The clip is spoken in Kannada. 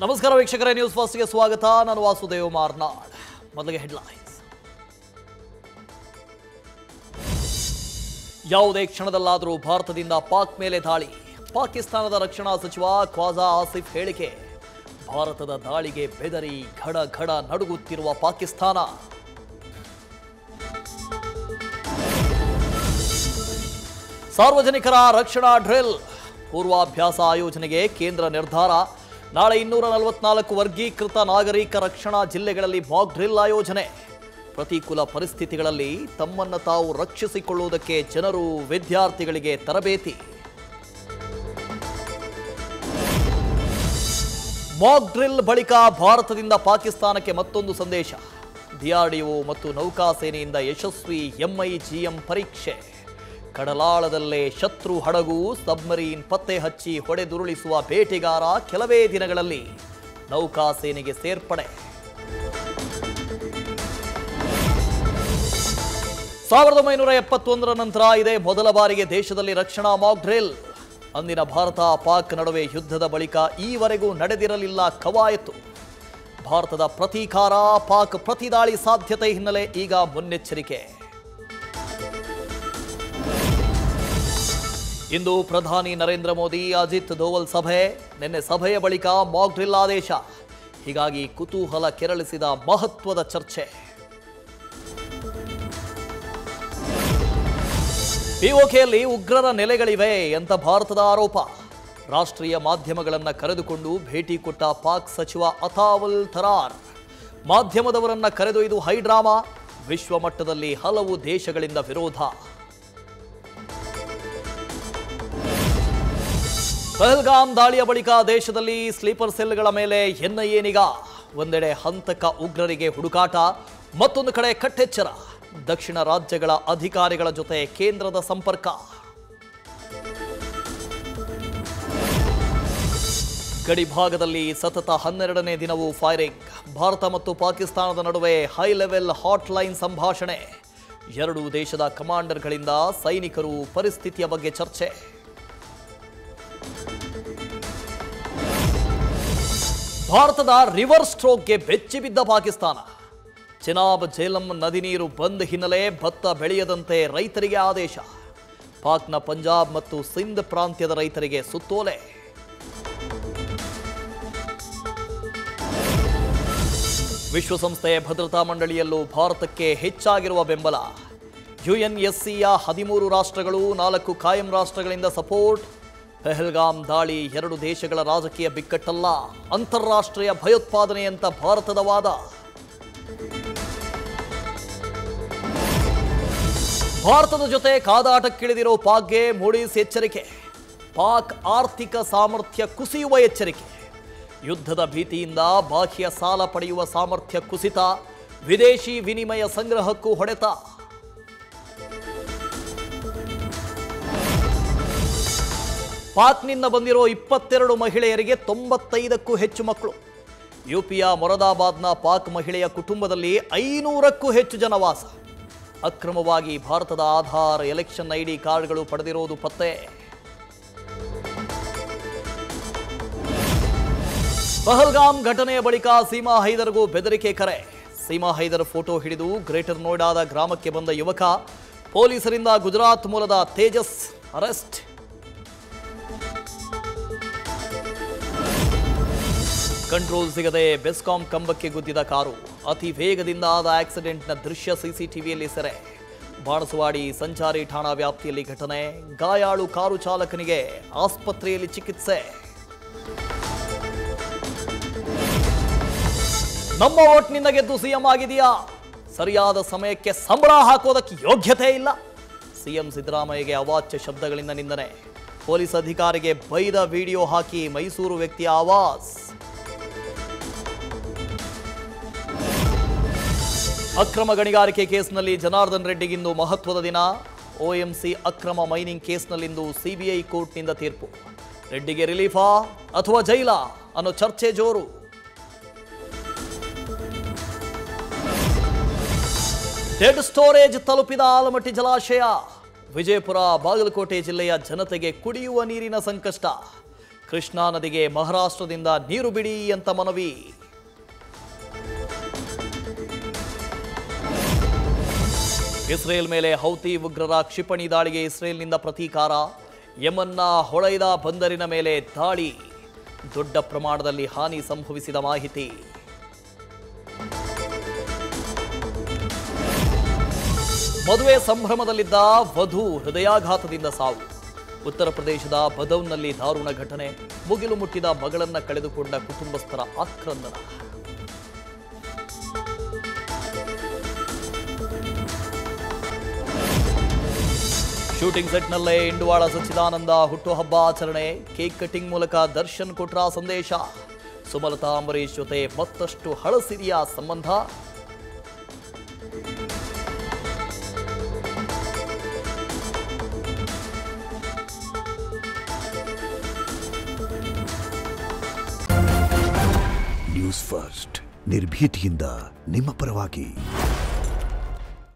ನಮಸ್ಕಾರ ವೀಕ್ಷಕರೇ, ನ್ಯೂಸ್ ಫಸ್ಟ್ಗೆ ಸ್ವಾಗತ. ನಾನು ವಾಸುದೇವ್ ಮಾರ್ನಾಡ್. ಮೊದಲಿಗೆ ಹೆಡ್ಲೈನ್ಸ್. ಯಾವುದೇ ಕ್ಷಣದಲ್ಲಾದರೂ ಭಾರತದಿಂದ ಪಾಕ್ ಮೇಲೆ ದಾಳಿ. ಪಾಕಿಸ್ತಾನದ ರಕ್ಷಣಾ ಸಚಿವ ಖ್ವಾಜಾ ಆಸಿಫ್ ಹೇಳಿಕೆ. ಭಾರತದ ದಾಳಿಗೆ ಬೆದರಿ ಘಡ ಘಡ ನಡುಗುತ್ತಿರುವ ಪಾಕಿಸ್ತಾನ. ಸಾರ್ವಜನಿಕರ ರಕ್ಷಣಾ ಡ್ರಿಲ್. ಪೂರ್ವಾಭ್ಯಾಸ ಆಯೋಜನೆಗೆ ಕೇಂದ್ರ ನಿರ್ಧಾರ. ನಾಳೆ 244 ವರ್ಗೀಕೃತ ನಾಗರಿಕ ರಕ್ಷಣಾ ಜಿಲ್ಲೆಗಳಲ್ಲಿ ಮಾಕ್ ಡ್ರಿಲ್ ಆಯೋಜನೆ. ಪ್ರತಿಕೂಲ ಪರಿಸ್ಥಿತಿಗಳಲ್ಲಿ ತಮ್ಮನ್ನು ತಾವು ರಕ್ಷಿಸಿಕೊಳ್ಳುವುದಕ್ಕೆ ಜನರು, ವಿದ್ಯಾರ್ಥಿಗಳಿಗೆ ತರಬೇತಿ. ಮಾಕ್ ಡ್ರಿಲ್ ಬಳಿಕ ಭಾರತದಿಂದ ಪಾಕಿಸ್ತಾನಕ್ಕೆ ಮತ್ತೊಂದು ಸಂದೇಶ. ಡಿಆರ್ಡಿಒ ಮತ್ತು ನೌಕಾಸೇನೆಯಿಂದ ಯಶಸ್ವಿ ಎಂಐಜಿಎಂ ಪರೀಕ್ಷೆ. ಕಡಲಾಳದಲ್ಲೇ ಶತ್ರು ಹಡಗು, ಸಬ್ಮರೀನ್ ಪತ್ತೆ ಹಚ್ಚಿ ಹೊಡೆದುರುಳಿಸುವ ಬೇಟೆಗಾರ ಕೆಲವೇ ದಿನಗಳಲ್ಲಿ ನೌಕಾಸೇನೆಗೆ ಸೇರ್ಪಡೆ. 1971ರ ನಂತರ ಇದೇ ಮೊದಲ ಬಾರಿಗೆ ದೇಶದಲ್ಲಿ ರಕ್ಷಣಾ ಮಾಕ್ ಡ್ರಿಲ್. ಅಂದಿನ ಭಾರತ ಪಾಕ್ ನಡುವೆ ಯುದ್ಧದ ಬಳಿಕ ಈವರೆಗೂ ನಡೆದಿರಲಿಲ್ಲ ಕವಾಯತು. ಭಾರತದ ಪ್ರತೀಕಾರ, ಪಾಕ್ ಪ್ರತಿದಾಳಿ ಸಾಧ್ಯತೆ ಹಿನ್ನೆಲೆ ಈಗ ಮುನ್ನೆಚ್ಚರಿಕೆ. ಇಂದು ಪ್ರಧಾನಿ ನರೇಂದ್ರ ಮೋದಿ, ಅಜಿತ್ ದೋವಲ್ ಸಭೆ. ನಿನ್ನೆ ಸಭೆಯ ಬಳಿಕ ಮಾಕ್ ಡ್ರಿಲ್ ಆದೇಶ. ಹೀಗಾಗಿ ಕುತೂಹಲ ಕೆರಳಿಸಿದ ಮಹತ್ವದ ಚರ್ಚೆ. ಪಿಒಕೆಯಲ್ಲಿ ಉಗ್ರರ ನೆಲೆಗಳಿವೆ ಅಂತ ಭಾರತದ ಆರೋಪ. ರಾಷ್ಟ್ರೀಯ ಮಾಧ್ಯಮಗಳನ್ನು ಕರೆದುಕೊಂಡು ಭೇಟಿ ಕೊಟ್ಟ ಪಾಕ್ ಸಚಿವ ಅತಾವುಲ್ ತರಾರ್. ಮಾಧ್ಯಮದವರನ್ನ ಕರೆದೊಯ್ದು ಹೈಡ್ರಾಮಾ. ವಿಶ್ವಮಟ್ಟದಲ್ಲಿ ಹಲವು ದೇಶಗಳಿಂದ ವಿರೋಧ. ಪಹಲ್ಗಾಮ್ ದಾಳಿಯ ಬಳಿಕ ದೇಶದಲ್ಲಿ ಸ್ಲೀಪರ್ ಸೆಲ್ಗಳ ಮೇಲೆ ಎನ್ಐಎ ನಿಗಾ. ಒಂದೆಡೆ ಹಂತಕ ಉಗ್ರರಿಗೆ ಹುಡುಕಾಟ, ಮತ್ತೊಂದು ಕಡೆ ಕಟ್ಟೆಚ್ಚರ. ದಕ್ಷಿಣ ರಾಜ್ಯಗಳ ಅಧಿಕಾರಿಗಳ ಜೊತೆ ಕೇಂದ್ರದ ಸಂಪರ್ಕ. ಗಡಿ ಭಾಗದಲ್ಲಿ ಸತತ 12ನೇ ದಿನವೂ ಫೈರಿಂಗ್. ಭಾರತ ಮತ್ತು ಪಾಕಿಸ್ತಾನದ ನಡುವೆ ಹೈ ಲೆವೆಲ್ ಹಾಟ್ಲೈನ್ ಸಂಭಾಷಣೆ. ಎರಡೂ ದೇಶದ ಕಮಾಂಡರ್ಗಳಿಂದ ಸೈನಿಕರು ಪರಿಸ್ಥಿತಿಯ ಬಗ್ಗೆ ಚರ್ಚೆ. ಭಾರತದ ರಿವರ್ ಸ್ಟ್ರೋಕ್ಗೆ ಬೆಚ್ಚಿ ಬಿದ್ದ ಪಾಕಿಸ್ತಾನ. ಚಿನಾಬ್ ಜೇಲಂ ನದಿ ನೀರು ಬಂದ್ ಹಿನ್ನೆಲೆ ಭತ್ತ ಬೆಳೆಯದಂತೆ ರೈತರಿಗೆ ಆದೇಶ. ಪಾಕ್ನ ಪಂಜಾಬ್ ಮತ್ತು ಸಿಂಧ್ ಪ್ರಾಂತ್ಯದ ರೈತರಿಗೆ ಸುತ್ತೋಲೆ. ವಿಶ್ವಸಂಸ್ಥೆ ಭದ್ರತಾ ಮಂಡಳಿಯಲ್ಲೂ ಭಾರತಕ್ಕೆ ಹೆಚ್ಚಾಗಿರುವ ಬೆಂಬಲ. ಯುಎನ್ಎಸ್ಸಿಯ 13 ರಾಷ್ಟ್ರಗಳು, 4 ಕಾಯಂ ರಾಷ್ಟ್ರಗಳಿಂದ ಸಪೋರ್ಟ್. ಪಹಲ್ಗಾಮ್ ದಾಳಿ ಎರಡು ದೇಶಗಳ ರಾಜಕೀಯ ಬಿಕ್ಕಟ್ಟಲ್ಲ, ಅಂತಾರಾಷ್ಟ್ರೀಯ ಭಯೋತ್ಪಾದನೆ ಅಂತ ಭಾರತದ ವಾದ. ಭಾರತದ ಜೊತೆ ಕಾದಾಟಕ್ಕಿಳಿದಿರೋ ಪಾಕ್ಗೆ ಮೂಡೀಸ್ ಎಚ್ಚರಿಕೆ. ಪಾಕ್ ಆರ್ಥಿಕ ಸಾಮರ್ಥ್ಯ ಕುಸಿಯುವ ಎಚ್ಚರಿಕೆ. ಯುದ್ಧದ ಭೀತಿಯಿಂದ ಬಾಹ್ಯ ಸಾಲ ಪಡೆಯುವ ಸಾಮರ್ಥ್ಯ ಕುಸಿತ. ವಿದೇಶಿ ವಿನಿಮಯ ಸಂಗ್ರಹಕ್ಕೂ ಹೊಡೆತ. ಪಾಕ್ನಿಂದ ಬಂದಿರೋ 22 ಮಹಿಳೆಯರಿಗೆ 95ಕ್ಕೂ ಹೆಚ್ಚು ಮಕ್ಕಳು. ಯುಪಿಯ ಮೊರಾದಾಬಾದ್ನ ಪಾಕ್ ಮಹಿಳೆಯ ಕುಟುಂಬದಲ್ಲಿ 500ಕ್ಕೂ ಹೆಚ್ಚು ಜನ ವಾಸ. ಅಕ್ರಮವಾಗಿ ಭಾರತದ ಆಧಾರ್, ಎಲೆಕ್ಷನ್ ಐಡಿ ಕಾರ್ಡ್ಗಳು ಪಡೆದಿರೋದು ಪತ್ತೆ. ಪಹಲ್ಗಾಮ್ ಘಟನೆಯ ಬಳಿಕ ಸೀಮಾ ಹೈದರ್ಗೂ ಬೆದರಿಕೆ ಕರೆ. ಸೀಮಾ ಹೈದರ್ ಫೋಟೋ ಹಿಡಿದು ಗ್ರೇಟರ್ ನೋಯ್ಡಾದ ಗ್ರಾಮಕ್ಕೆ ಬಂದ ಯುವಕ. ಪೊಲೀಸರಿಂದ ಗುಜರಾತ್ ಮೂಲದ ತೇಜಸ್ ಅರೆಸ್ಟ್. ಕಂಟ್ರೋಲ್ ಸಿಗದೆ ಬೆಸ್ಕಾಂ ಕಂಬಕ್ಕೆ ಗುದ್ದಿದ ಕಾರು. ಅತಿ ವೇಗದಿಂದ ಆದ ಆಕ್ಸಿಡೆಂಟ್ನ ದೃಶ್ಯ ಸಿಸಿಟಿವಿಯಲ್ಲಿ ಸೆರೆ. ಬಾಣಸವಾಡಿ ಸಂಚಾರಿ ಠಾಣಾ ವ್ಯಾಪ್ತಿಯಲ್ಲಿ ಘಟನೆ. ಗಾಯಾಳು ಕಾರು ಚಾಲಕನಿಗೆ ಆಸ್ಪತ್ರೆಯಲ್ಲಿ ಚಿಕಿತ್ಸೆ. ನಮ್ಮ ಓಟ್ನಿಂದ ಗೆದ್ದು ಸಿಎಂ ಆಗಿದೆಯಾ? ಸರಿಯಾದ ಸಮಯಕ್ಕೆ ಸಂಬಳ ಹಾಕೋದಕ್ಕೆ ಯೋಗ್ಯತೆ ಇಲ್ಲ. ಸಿಎಂ ಸಿದ್ದರಾಮಯ್ಯಗೆ ಅವಾಚ್ಯ ಶಬ್ದಗಳಿಂದ ನಿಂದನೆ. ಪೊಲೀಸ್ ಅಧಿಕಾರಿಗೆ ಬೈದ ವಿಡಿಯೋ ಹಾಕಿ ಮೈಸೂರು ವ್ಯಕ್ತಿಯ ಆವಾಸ್. ಅಕ್ರಮ ಗಣಿಗಾರಿಕೆ ಕೇಸ್ನಲ್ಲಿ ಜನಾರ್ದನ್ ರೆಡ್ಡಿಗಿಂದು ಮಹತ್ವದ ದಿನ. ಒಎಂಸಿ ಅಕ್ರಮ ಮೈನಿಂಗ್ ಕೇಸ್ನಲ್ಲಿಂದು ಸಿಬಿಐ ಕೋರ್ಟ್ನಿಂದ ತೀರ್ಪು. ರೆಡ್ಡಿಗೆ ರಿಲೀಫಾ ಅಥವಾ ಜೈಲಾ ಅನ್ನೋ ಚರ್ಚೆ ಜೋರು. ಡೆಡ್ ಸ್ಟೋರೇಜ್ ತಲುಪಿದ ಆಲಮಟ್ಟಿ ಜಲಾಶಯ. ವಿಜಯಪುರ, ಬಾಗಲಕೋಟೆ ಜಿಲ್ಲೆಯ ಜನತೆಗೆ ಕುಡಿಯುವ ನೀರಿನ ಸಂಕಷ್ಟ. ಕೃಷ್ಣಾ ನದಿಗೆ ಮಹಾರಾಷ್ಟ್ರದಿಂದ ನೀರು ಬಿಡಿ ಅಂತ ಮನವಿ. ಇಸ್ರೇಲ್ ಮೇಲೆ ಹೌತಿ ಉಗ್ರರ ಕ್ಷಿಪಣಿ ದಾಳಿಗೆ ಇಸ್ರೇಲ್ನಿಂದ ಪ್ರತೀಕಾರ. ಯೆಮನ್ನ ಹೊಳೆದ ಬಂದರಿನ ಮೇಲೆ ದಾಳಿ. ದೊಡ್ಡ ಪ್ರಮಾಣದಲ್ಲಿ ಹಾನಿ ಸಂಭವಿಸಿದ ಮಾಹಿತಿ. ಮದುವೆ ಸಂಭ್ರಮದಲ್ಲಿದ್ದ ವಧು ಹೃದಯಾಘಾತದಿಂದ ಸಾವು. ಉತ್ತರ ಪ್ರದೇಶದ ಬದೌನ್ನಲ್ಲಿ ದಾರುಣ ಘಟನೆ. ಮುಗಿಲು ಮುಟ್ಟಿದ ಮಗಳನ್ನ ಕಳೆದುಕೊಂಡ ಕುಟುಂಬಸ್ಥರ ಆಕ್ರಂದನ. ಶೂಟಿಂಗ್ ಸೆಟ್ನಲ್ಲೇ ಇಂಡುವಾಳ ಸಚ್ಚಿದಾನಂದ ಹುಟ್ಟುಹಬ್ಬ ಆಚರಣೆ. ಕೇಕ್ ಕಟಿಂಗ್ ಮೂಲಕ ದರ್ಶನ್ ಕೊಟ್ರ ಸಂದೇಶ. ಸುಮಲತಾ ಅಂಬರೀಶ್ ಜೊತೆ ಮತ್ತಷ್ಟು ಹಳಸಿದೆಯಾ ಸಂಬಂಧ? ನ್ಯೂಸ್ ಫಸ್ಟ್ ನಿರ್ಭೀತಿಯಿಂದ ನಿಮ್ಮ ಪರವಾಗಿ.